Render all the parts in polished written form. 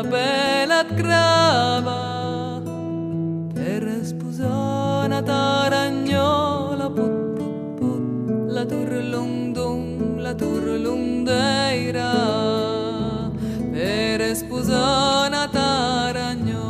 bella crava per sposare una taragnola, put put put, la turlung la turlung deira per sposare una taragnola.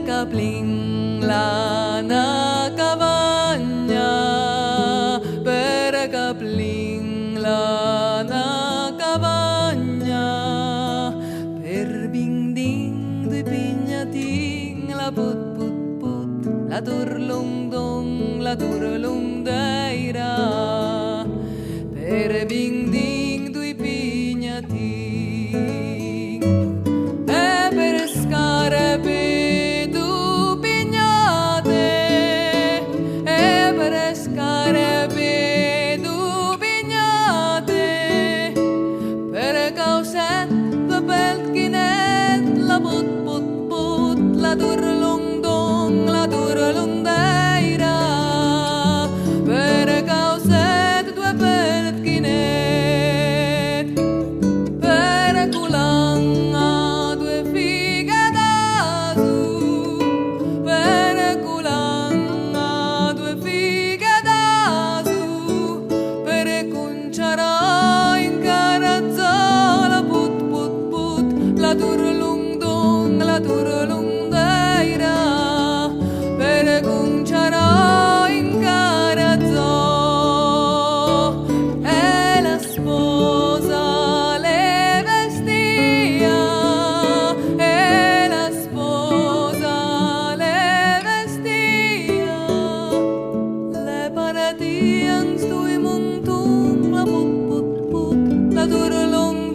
Capling la na cavagna, per capling la na cavagna, per bing ding due pignating la put put put, la turlung deira, per bing ding due pignating e per scarpe la turlung deira, per causet due petchinet, per culanga due fighe d'asu, per culanga due fighe d'asu, per conciarà in carazzola, put put put, la turlung per conciarò in carazzo e la sposa le vestia, e la sposa le vestia, le paratian stui montung la put put put, la turlung